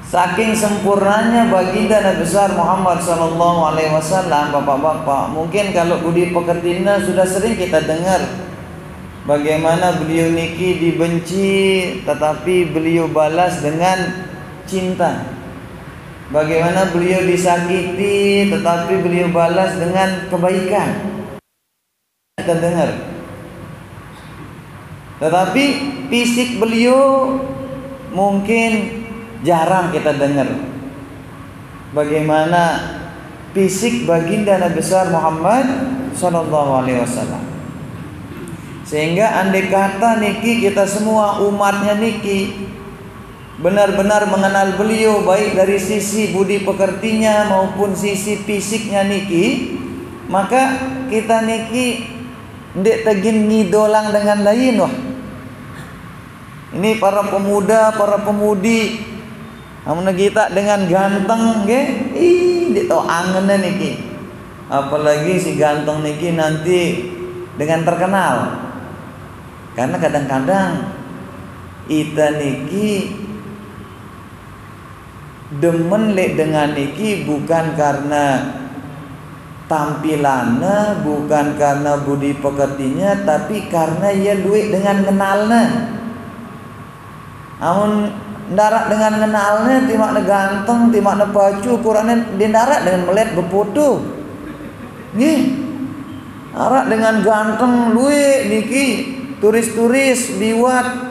Saking sempurnanya baginda Nabi besar Muhammad sallallahu alaihi wasallam, bapak-bapak, mungkin kalau budi pekertinya sudah sering kita dengar bagaimana beliau niki dibenci tetapi beliau balas dengan cinta. Bagaimana beliau disakiti tetapi beliau balas dengan kebaikan. Kita dengar. Tetapi fisik beliau mungkin jarang kita dengar bagaimana fisik baginda Nabi besar Muhammad sallallahu alaihi wasallam. Sehingga andai kata niki kita semua umatnya niki benar-benar mengenal beliau baik dari sisi budi pekertinya maupun sisi fisiknya niki, maka kita niki ndek tegin ngidolang dengan lain. Wah, ini para pemuda, para pemudi amun kita dengan ganteng nggih, ndek tau angen niki. Apalagi si ganteng niki nanti dengan terkenal. Karena kadang-kadang kita niki demen lek dengan niki bukan karena tampilannya, bukan karena budi pekertinya, tapi karena ia luwih dengan kenalnya. Amun ndarak dengan kenalnya, timakna ganteng, timakna baju, ukurannya dia ndarak dengan melihat befoto. Nih, arak dengan ganteng luwih niki turis-turis liwat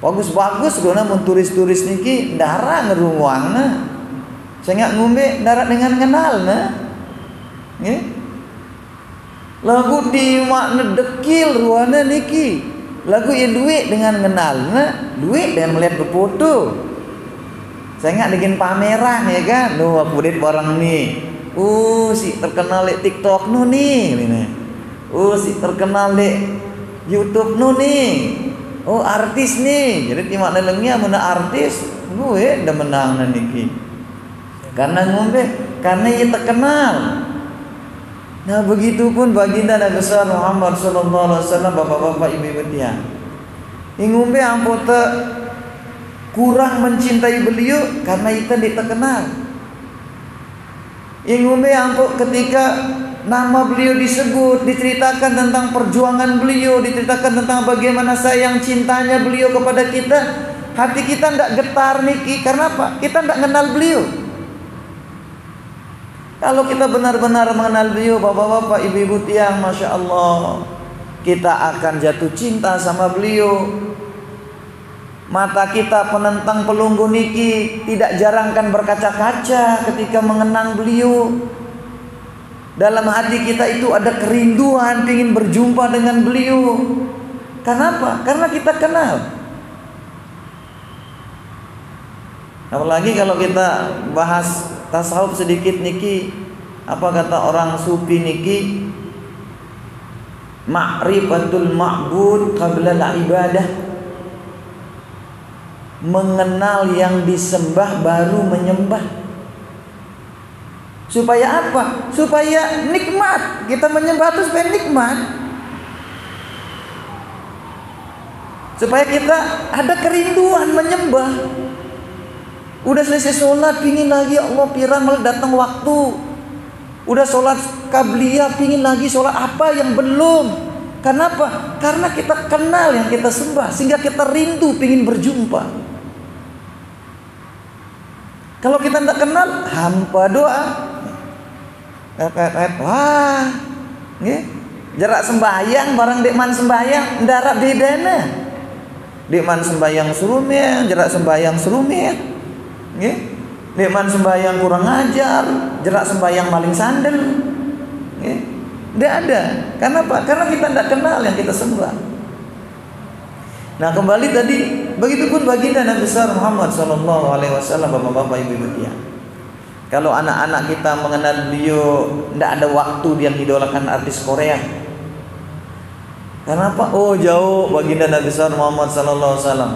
bagus-bagus guna mun turis-turis niki ndarak ngerunguangna. Saya nggak ngombe ndarak dengan kenalnya. Nggih. Lagu di makna dekil ruana niki. Lagu yang duit dengan kenalnya, duit dan melihat berfoto. Saya nggak bikin pameran ya kan. Loh aku lihat barang nih. Si terkenal di TikTok nu nih. Si terkenal di YouTube nu nih. Artis nih. Jadi di makna lengnya mana artis, gue udah menang niki. Karena ngombe, karena ia terkenal. Nah begitu pun baginda Nabi besar Muhammad sallallahu alaihi wasallam, bapak-bapak, ibu-ibu tiang. Ingumbe ampun kurang mencintai beliau karena itu dia terkenal. Ingumbe ampun ketika nama beliau disebut, diceritakan tentang perjuangan beliau, diceritakan tentang bagaimana sayang cintanya beliau kepada kita, hati kita tidak getar niki. Karena apa? Kita tidak kenal beliau. Kalau kita benar-benar mengenal beliau, bapak-bapak, ibu-ibu tiang, masya Allah, kita akan jatuh cinta sama beliau. Mata kita penentang pelunggu niki tidak jarangkan berkaca-kaca ketika mengenang beliau. Dalam hati kita itu ada kerinduan ingin berjumpa dengan beliau. Kenapa? Karena kita kenal. Apalagi kalau kita bahas tasawuf sedikit niki, apa kata orang sufi niki, ma'rifatul ma'bud qabla al-ibadah, mengenal yang disembah baru menyembah. Supaya apa? Supaya nikmat. Kita menyembah itu supaya nikmat, supaya kita ada kerinduan menyembah. Udah selesai sholat, pingin lagi Allah pirang datang waktu. Udah sholat qabliyah, pingin lagi sholat apa yang belum. Kenapa? Karena kita kenal yang kita sembah, sehingga kita rindu pingin berjumpa. Kalau kita tidak kenal, hampa doa. Wah, jarak sembahyang barang dekman sembahyang, ndarak bedana. Dekman sembahyang serumit, jarak sembahyang serumit. Dekman sembahyang kurang ajar, jerak sembahyang maling sandal. Tidak ada. Kenapa? Karena kita tidak kenal yang kita sembah. Nah kembali tadi, begitupun baginda Nabi besar Muhammad sallallahu alaihi wasallam, bapak-bapak, ibu-ibu tiang. Kalau anak-anak kita mengenal beliau, tidak ada waktu dia idolakan artis Korea. Kenapa? Jauh baginda Nabi besar Muhammad sallallahu alaihi wasallam.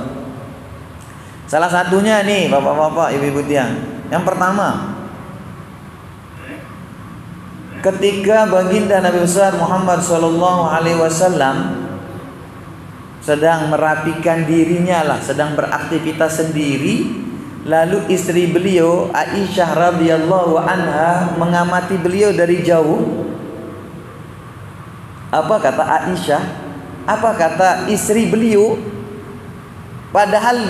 Salah satunya nih bapak-bapak, ibu-ibu tiang. Yang pertama, ketika baginda Nabi besar Muhammad sallallahu alaihi wasallam sedang merapikan dirinya lah, sedang beraktivitas sendiri, Lalu istri beliau Aisyah radhiyallahu anha mengamati beliau dari jauh. Apa kata Aisyah? Apa kata istri beliau? Padahal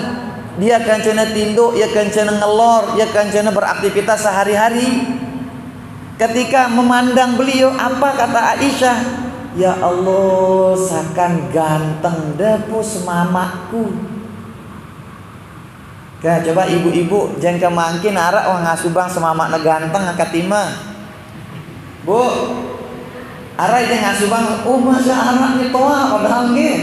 dia kancana tinduk, dia kancana ngelor, dia kancana beraktivitas sehari-hari. Ketika memandang beliau, apa kata Aisyah? Ya Allah, sakan ganteng depus mamaku. Nah, coba ibu-ibu jangan kemangkin arak wah ngasubang semamak ganteng angkat timah. Bu, arak itu ngasubang, oh masa arak ni toa padahal nggih.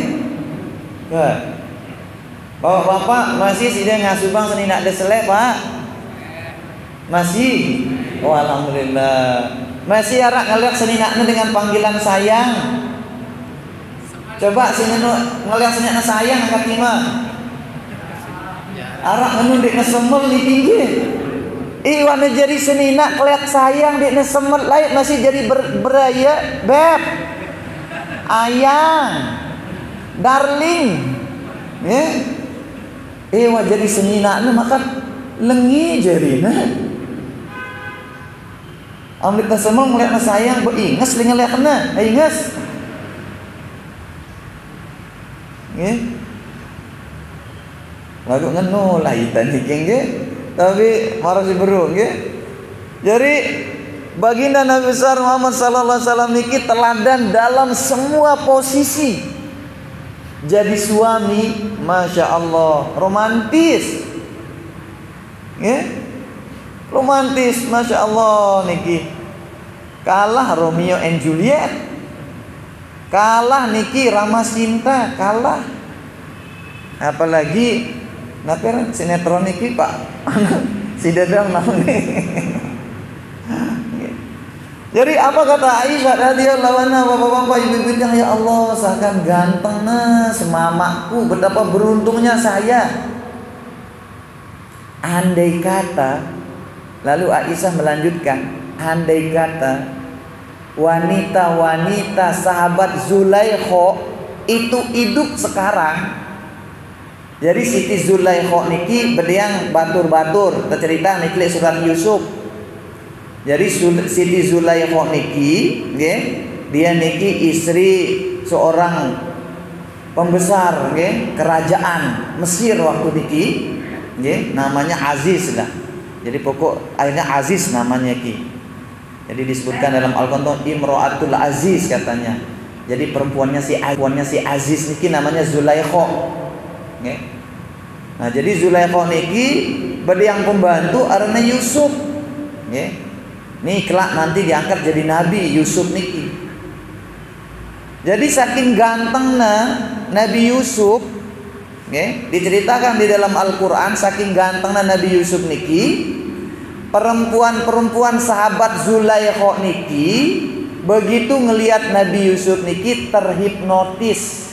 Bapak masih sih dia ngasubang seni nak deselek Pak? Masih? Oh alhamdulillah. Masih arak ngeliat seni naknya dengan panggilan sayang. Coba sini ngeliat seni naknya sayang angkat timah. Arak menundik nesemel di tinggi. Iwan jadi senina keliat sayang di nesemel lain masih jadi beraya beb, ayang, darling, ya. Iwan jadi senina maka lengi jadi nah. Ambil nesemel ngeliat sayang beringas linga lihat kena, ingas, ya. Lagu ngenu lah itan hiking ge, tapi marah si berung ge. Jadi baginda Nabi besar Muhammad sallallahu alaihi wasallam niki teladan dalam semua posisi. Jadi suami, masya Allah, romantis, ya, romantis, masya Allah niki. Kalah Romeo and Juliet, kalah niki Rama Sinta, kalah. Apalagi naper sinetron iki Pak. Si dadang namanya. Jadi apa kata Aisyah radhiyallahu anha, bapak-bapak ibu-ibu yang ya Allah seakan ganteng nah semamaku, betapa beruntungnya saya. Andai kata, lalu Aisyah melanjutkan, andai kata wanita-wanita sahabat Zulaikha itu hidup sekarang. Jadi Siti Zulaikha niki berdiang batur-batur, tercerita niki surat Yusuf. Jadi Siti Zulaikha niki, nggih, dia niki istri seorang pembesar, nggih, kerajaan Mesir waktu niki, nggih, namanya Aziz lah. Jadi pokok akhirnya Aziz namanya ki. Jadi disebutkan dalam Al-Qur'an Imro'atul Aziz katanya. Jadi perempuannya si Aziz niki namanya Zulaikha. Nggih. Nah, jadi Zulaikha niki berdiang pembantu arana Yusuf. Nggih. Nih kelak nanti diangkat jadi nabi Yusuf niki. Jadi saking gantengnya Nabi Yusuf, nggih, diceritakan di dalam Al-Qur'an saking gantengnya Nabi Yusuf niki, perempuan-perempuan sahabat Zulaikha niki begitu ngelihat Nabi Yusuf niki terhipnotis.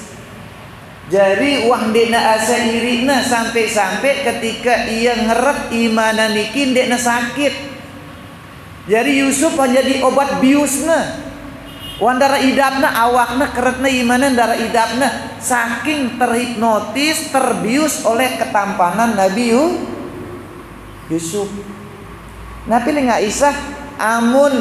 Jadi wah dekna asa irina sampai-sampai ketika ia ngeret imanan niki dekna sakit. Jadi Yusuf menjadi obat biusna. Wandara idapna awakna keretna imanan darah idapna saking terhipnotis terbius oleh ketampanan Nabi Yusuf. Nabi li Aisyah amun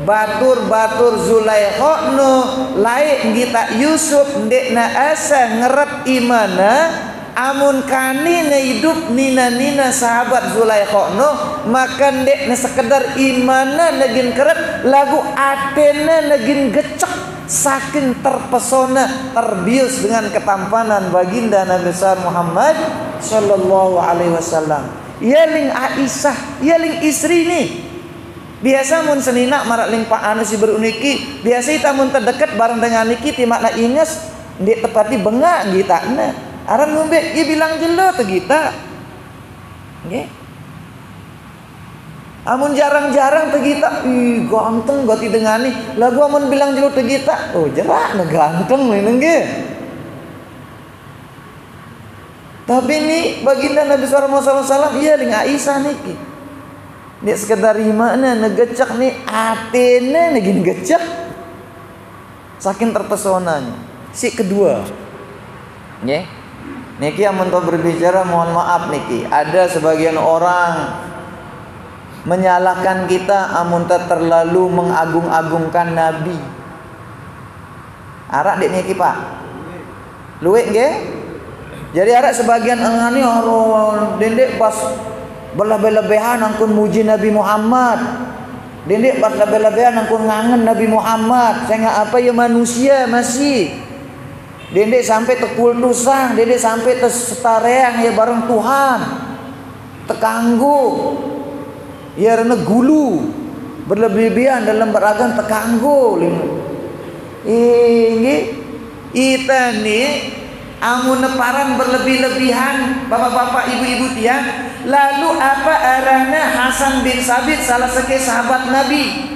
batur-batur Zulaikha no laik kita Yusuf ndekna asa ngeret imana amun kanina hidup nina-nina sahabat Zulaikha no maka ndekna sekedar imana negin keret lagu atena negin gecek saking terpesona terbius dengan ketampanan baginda Nabi besar Muhammad sallallahu alaihi wasallam. Ya ling Aisyah, ya ling istri nih. Biasa mun senina marak ling Pak anu si beruniki, biasa kita mun terdekat bareng dengan niki timakna inges di tepati bengak gitana. Aran ngombe ieu bilang jelo teh kita. Nggih. Amun jarang-jarang teh kita, ih ganteng gati dengani. Lagu amun bilang jelo teh kita, oh jerak na ganteng we nggih. Tapi ini baginda Nabi sallallahu alaihi wasallam iya ling Aisyah niki. Dia sekedar imana negecek nih atene negin gecek saking terpesonanya. Si kedua, nggih. Niki amun berbicara mohon maaf niki, ada sebagian orang menyalahkan kita amun terlalu mengagung-agungkan Nabi. Arak dek niki Pak. Luwek nggih? Jadi arak sebagian engani orang dendek pas berlebih-lebihan angkun muji Nabi Muhammad. Dendek pas lebih-lebihan angkun ngangen Nabi Muhammad. Saya apa ya manusia masih. Dendek sampai tekultusang, dendek sampai setareang ya bareng Tuhan. Tekanggu. Ya rene gulu. Berlebihan dalam beragam tekanggu. Ini kita nih amun neparan berlebih-lebihan bapak-bapak ibu-ibu tiang. Lalu apa arahnya Hasan bin Sabit salah satu sahabat Nabi.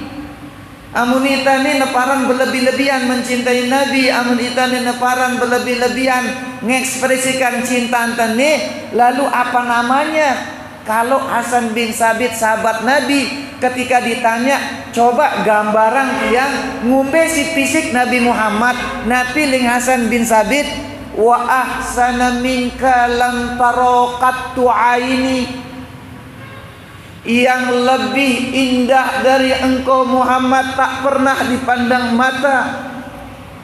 Amun ita ni neparan berlebih-lebihan mencintai Nabi, amun ita ni neparan berlebih-lebihan mengekspresikan cinta ni, lalu apa namanya? Kalau Hasan bin Sabit sahabat Nabi ketika ditanya, coba gambaran yang ngumbe si fisik Nabi Muhammad, Nabi ling Hasan bin Sabit, wa ahsana minka lam taraqattu aini, yang lebih indah dari engkau Muhammad tak pernah dipandang mata.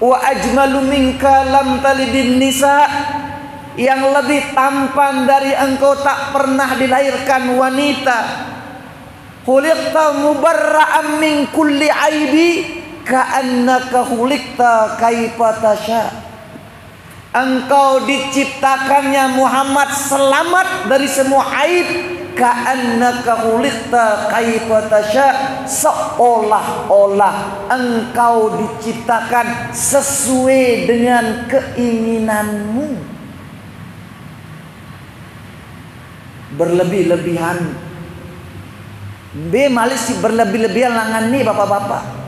Wa ajmalu minka lam talidin nisa, yang lebih tampan dari engkau tak pernah dilahirkan wanita. Khuliqta mubarra'an min kulli aibi ka'annaka khuliqta kaifa tasha. Engkau diciptakannya Muhammad selamat dari semua aib, ka'annaka khuliqta kaifa tasha, seolah-olah engkau diciptakan sesuai dengan keinginanmu. Berlebih-lebihan malis berlebih-lebihan langan nih bapak-bapak.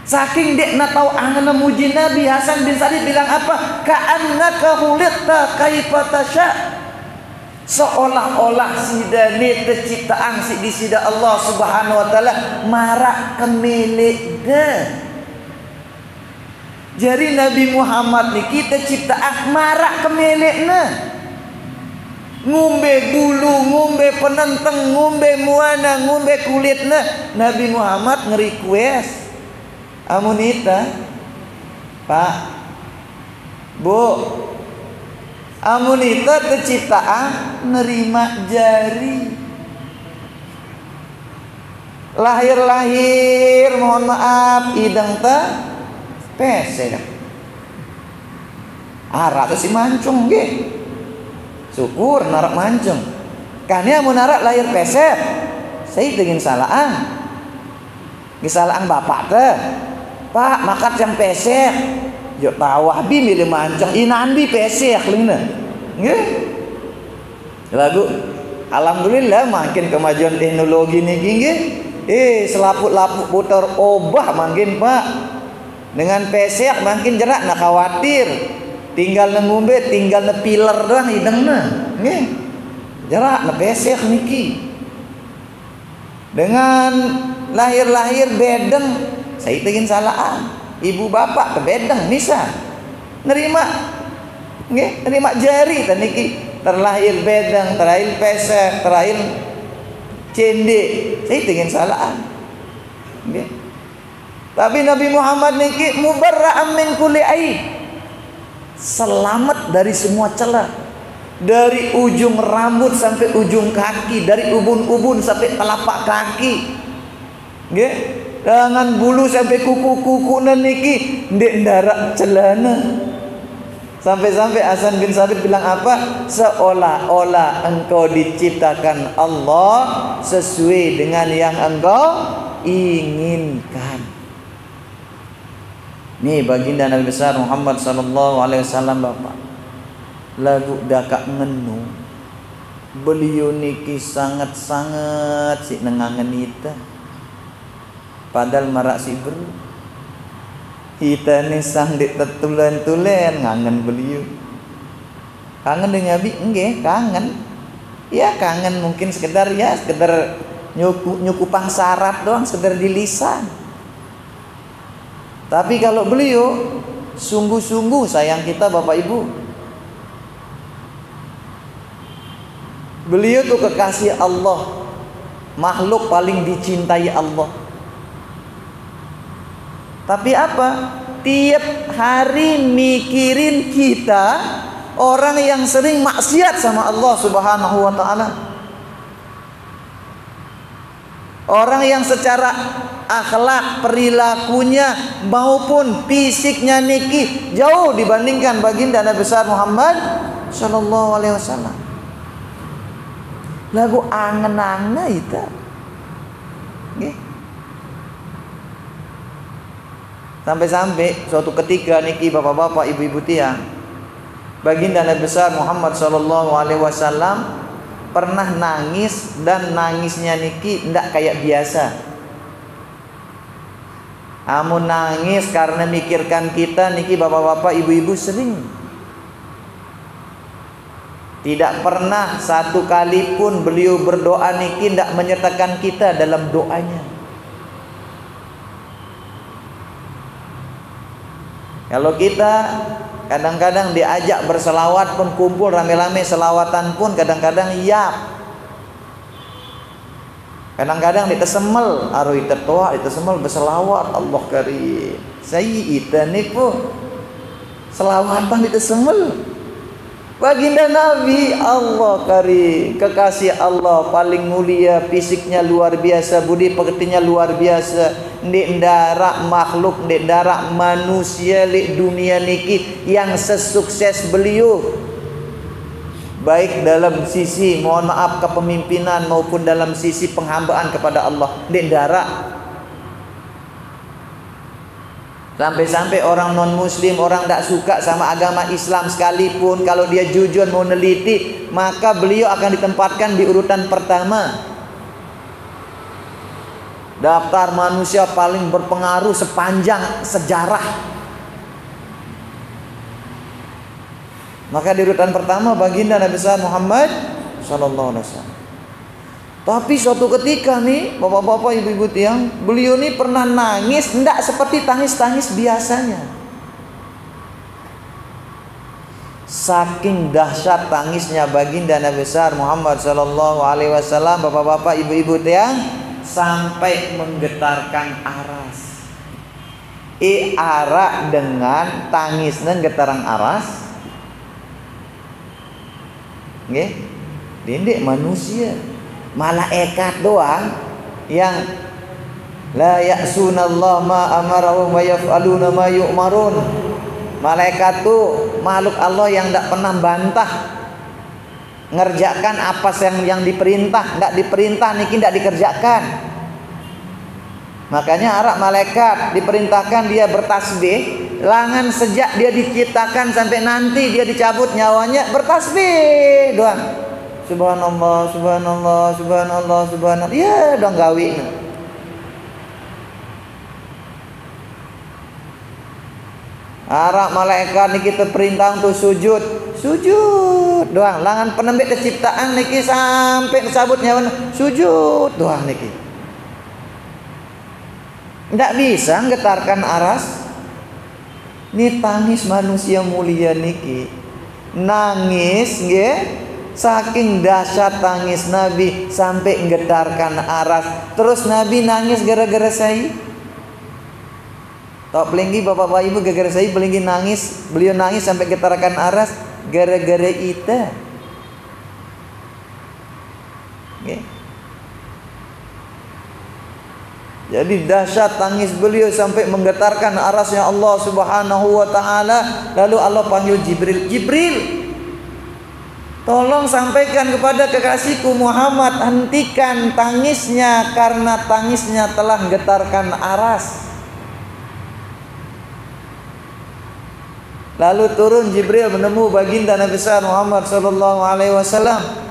Saking dek na tahu angan muji Nabi, Hasan bin Sabit bilang apa? Ka'annaka khuliqta kaifa tasha, seolah-olah sidane terciptaan si di sida Allah Subhanahu wa taala marak kemilik deh. Jadi Nabi Muhammad ni kita ciptaan marak kemilikna. Ngumbe bulu, ngumbe penenteng, ngumbe muana, ngumbe kulitna. Nabi Muhammad nge-request amunita, Pak, Bu, amunita terciptaan nerima jari. Lahir-lahir mohon maaf ideng ta pesek. Arak si mancung nggih. Syukur narak mancung. Kania mau narak lahir pesek. Saya dengan salaan. Kesalahan bapak teh. Pak makat yang pesek. Yo tahu abi milih mancung. Inandi pesek lina. Nggih. Lagu alhamdulillah makin kemajuan teknologi niki nggih. Selaput-laput putar obah makin Pak. Dengan pesek makin jerak nak khawatir. Tinggal ngumbe, tinggal pilar doang hidangna. Nggih. Jerak na pesek niki. Dengan lahir-lahir bedeng, saya ingin salaan. Ibu bapak bedeng bisa nerima. Nggih, nerima jari ta niki. Terlahir bedeng, terlahir pesek, terlahir cende. Saya ingin salaan. Nggih. Tapi Nabi Muhammad niki mubarra'an min kulli aib. Selamat dari semua celah, dari ujung rambut sampai ujung kaki, dari ubun-ubun sampai telapak kaki, nggih, dengan bulu sampai kuku-kuku niki ndek ndarak celana. Sampai-sampai Hasan bin Sabit bilang apa? Seolah-olah engkau diciptakan Allah sesuai dengan yang engkau inginkan. Nih baginda Nabi besar Muhammad sallallahu alaihi wasallam Bapak. Lagu dakak ngenu. Beliau niki sangat-sangat si nengangen kita. Padahal marak si ber. Kita ni sang dik tetulen-tulen ngangen beliau. Kangen dengan Nabi nggih, kangen. Ya kangen mungkin sekedar nyukupang syarat doang, sekedar di lisan. Tapi kalau beliau sungguh-sungguh sayang kita Bapak Ibu. Beliau tuh kekasih Allah, makhluk paling dicintai Allah. Tapi apa? Tiap hari mikirin kita, orang yang sering maksiat sama Allah Subhanahu wa taala. Orang yang secara akhlak, perilakunya maupun fisiknya niki jauh dibandingkan baginda Nabi besar Muhammad sallallahu alaihi wasallam. Lagu angen-angen itu. Nggih. Sampai-sampai suatu ketika niki bapak-bapak, ibu-ibu tiang, baginda Nabi besar Muhammad sallallahu alaihi wasallam pernah nangis, dan nangisnya niki ndak kayak biasa. Amun nangis karena mikirkan kita niki bapak-bapak, ibu-ibu sering. Tidak pernah satu kali pun beliau berdoa niki ndak menyertakan kita dalam doanya. Kalau kita kadang-kadang diajak berselawat pun, kumpul rame-rame selawatan pun kadang-kadang yap. Kadang-kadang ditesemel, aru itoa ditesemel berselawat Allah karim. Saya ita ni pun selawatan ditesemel. Baginda Nabi Allah karim, kekasih Allah paling mulia, fisiknya luar biasa, budi pekertinya luar biasa. Ndek darak makhluk, ndek darak manusia di dunia niki yang sesukses beliau, baik dalam sisi mohon maaf kepemimpinan maupun dalam sisi penghambaan kepada Allah, ndek darak. Sampai-sampai orang non muslim, orang tak suka sama agama Islam sekalipun, kalau dia jujur mau neliti, maka beliau akan ditempatkan di urutan pertama daftar manusia paling berpengaruh sepanjang sejarah. Maka di urutan pertama baginda Nabi besar Muhammad sallallahu alaihi wasallam. Tapi suatu ketika nih bapak-bapak, ibu-ibu tiang, beliau nih pernah nangis tidak seperti tangis-tangis biasanya. Saking dahsyat tangisnya baginda Nabi besar Muhammad sallallahu alaihi wasallam, bapak-bapak, ibu-ibu tiang, sampai menggetarkan aras. Arak dengan tangisnya getarang aras. Nggih. Dindek manusia. Malaikat doang yang la ya'sunallah ma amarahum wa yaf'aluna ma yu'marun. Malaikat tuh makhluk Allah yang tidak pernah bantah ngerjakan apa yang diperintah, tidak diperintah niki tidak dikerjakan. Makanya arak malaikat diperintahkan dia bertasbih, langan sejak dia diciptakan sampai nanti dia dicabut nyawanya bertasbih doang. Subhanallah, subhanallah, subhanallah, subhanallah. Ya, dong gawi. Arak malaikat niki kita perintah untuk sujud, sujud doang. Langan penembik keciptaan niki sampai disabut nyawa sujud doang niki. Tidak bisa getarkan aras. Ini tangis manusia mulia niki. Nangis nggih. Saking dahsyat tangis Nabi sampai menggetarkan aras. Terus Nabi nangis gara-gara saya. Tok pelinggi bapak-bapak ibu, gara-gara saya pelinggi nangis. Beliau nangis sampai getarkan aras gara-gara ita. Okay. Jadi dahsyat tangis beliau sampai menggetarkan arasnya Allah Subhanahu wa taala. Lalu Allah panggil Jibril. Jibril, tolong sampaikan kepada kekasihku Muhammad, hentikan tangisnya karena tangisnya telah menggetarkan aras. Lalu turun Jibril menemu baginda Nabi besar Muhammad sallallahu alaihi wasallam.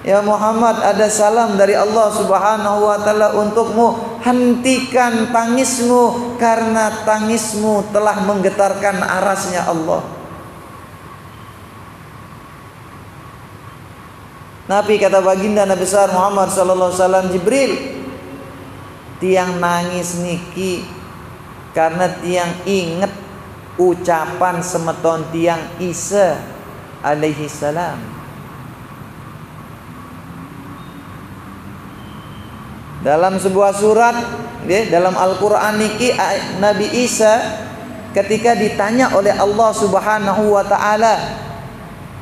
Ya Muhammad, ada salam dari Allah Subhanahu wa taala untukmu. Hentikan tangismu karena tangismu telah menggetarkan arasnya Allah. Nabi kata baginda Nabi besar Muhammad sallallahu alaihi wasallam, Jibril, tiang nangis niki karena tiang inget ucapan semeton tiang Isa alaihi salam. Dalam sebuah surat dalam Al-Qur'an niki Nabi Isa ketika ditanya oleh Allah Subhanahu wa taala,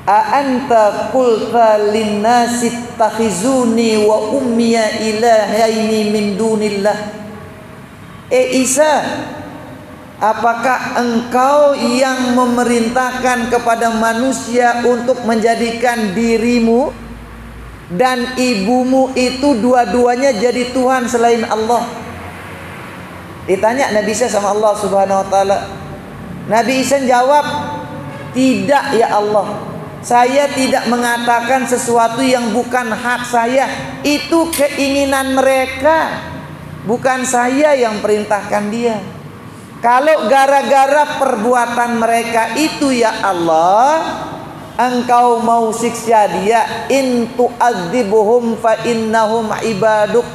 "A anta qulta lin-nasi ittakhizuni wa ummiya ilahaini min dunillah?" Isa, apakah engkau yang memerintahkan kepada manusia untuk menjadikan dirimu dan ibumu itu dua-duanya jadi Tuhan selain Allah? Ditanya Nabi Isa sama Allah Subhanahu wa taala. Nabi Isa jawab, "Tidak ya Allah. Saya tidak mengatakan sesuatu yang bukan hak saya. Itu keinginan mereka. Bukan saya yang perintahkan dia. Kalau gara-gara perbuatan mereka itu ya Allah, engkau mau siksa dia, in tu'adzibuhum fa innahum ibaduk."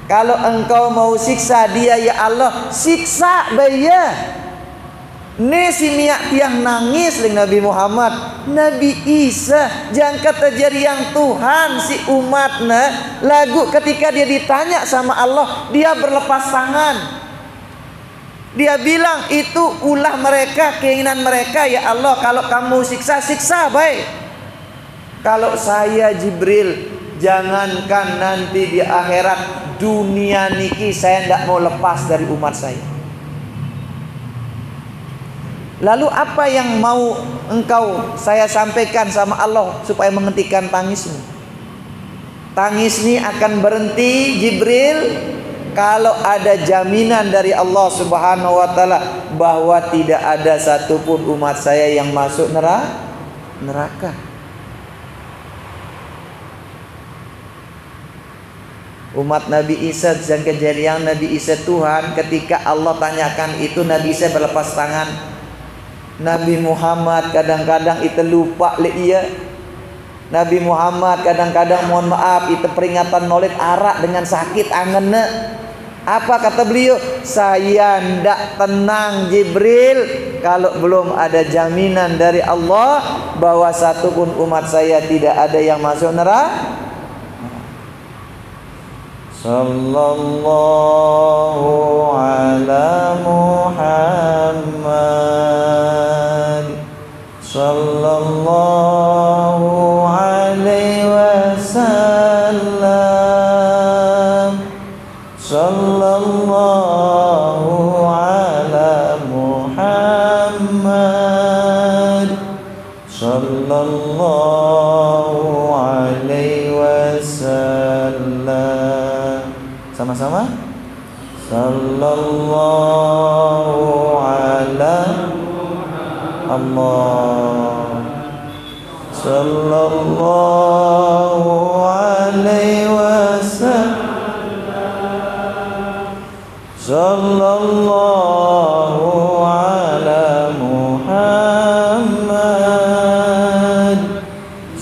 Kalau engkau mau siksa dia ya Allah, siksa baya. Ne si miak tiang nangis dengan Nabi Muhammad, Nabi Isa jangka terjadi yang Tuhan si umatnya. Lagu ketika dia ditanya sama Allah, dia berlepas tangan. Dia bilang itu ulah mereka, keinginan mereka ya Allah. Kalau kamu siksa, siksa baik. Kalau saya Jibril, jangankan nanti di akhirat, dunia niki saya tidak mau lepas dari umat saya. Lalu apa yang mau saya sampaikan sama Allah supaya menghentikan tangismu? Tangis ini akan berhenti Jibril kalau ada jaminan dari Allah Subhanahu wa taala bahwa tidak ada satupun umat saya yang masuk neraka. Umat Nabi Isa dan kejadian Nabi Isa Tuhan, ketika Allah tanyakan itu Nabi Isa berlepas tangan. Nabi Muhammad kadang-kadang itu lupa ia. Nabi Muhammad kadang-kadang mohon maaf itu peringatan maulid arak dengan sakit angennya. Apa kata beliau? Saya ndak tenang Jibril kalau belum ada jaminan dari Allah bahwa satupun umat saya tidak ada yang masuk neraka. Sallallahu ala Muhammad sallallahu alaihi wasallam sallallahu ala Muhammad sallallahu alaihi wasallam. Sama-sama. Sallallahu ala Allah. Sallallahu alaihi wasallam. Sallallahu ala Muhammad.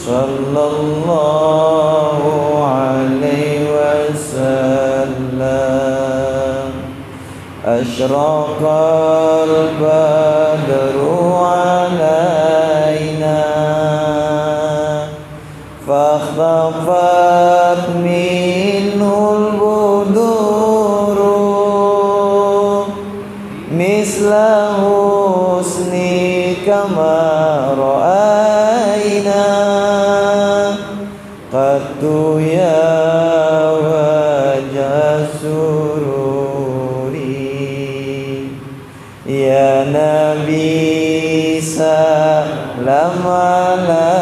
Sallallahu alaihi wasallam. Asyraqal badru alaina fakhafat minhul buduru misla husni kama ra'aina qattu ya wajah sururi ya Nabi salam alaika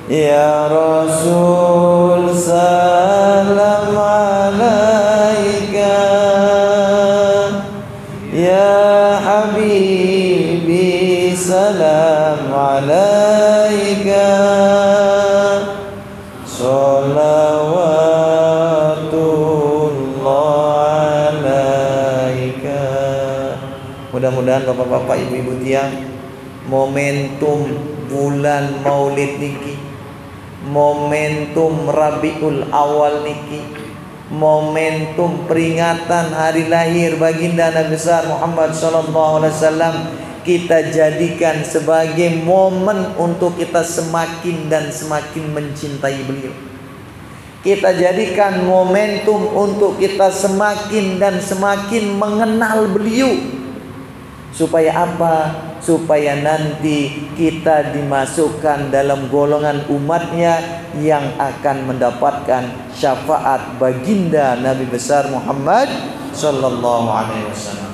ya Rasul salam alaika ya Habibi salam alaika salawatullah alaika. Mudah-mudahan bapak-bapak ibu-ibu tiang, momentum bulan maulid niki, momentum Rabiul Awal niki, momentum peringatan hari lahir baginda Nabi besar Muhammad sallallahu alaihi wasallam, kita jadikan sebagai momen untuk kita semakin dan semakin mencintai beliau. kita jadikan momentum untuk kita semakin dan semakin mengenal beliau. Supaya apa? Supaya nanti kita dimasukkan dalam golongan umatnya yang akan mendapatkan syafaat baginda Nabi besar Muhammad sallallahu alaihi wasallam.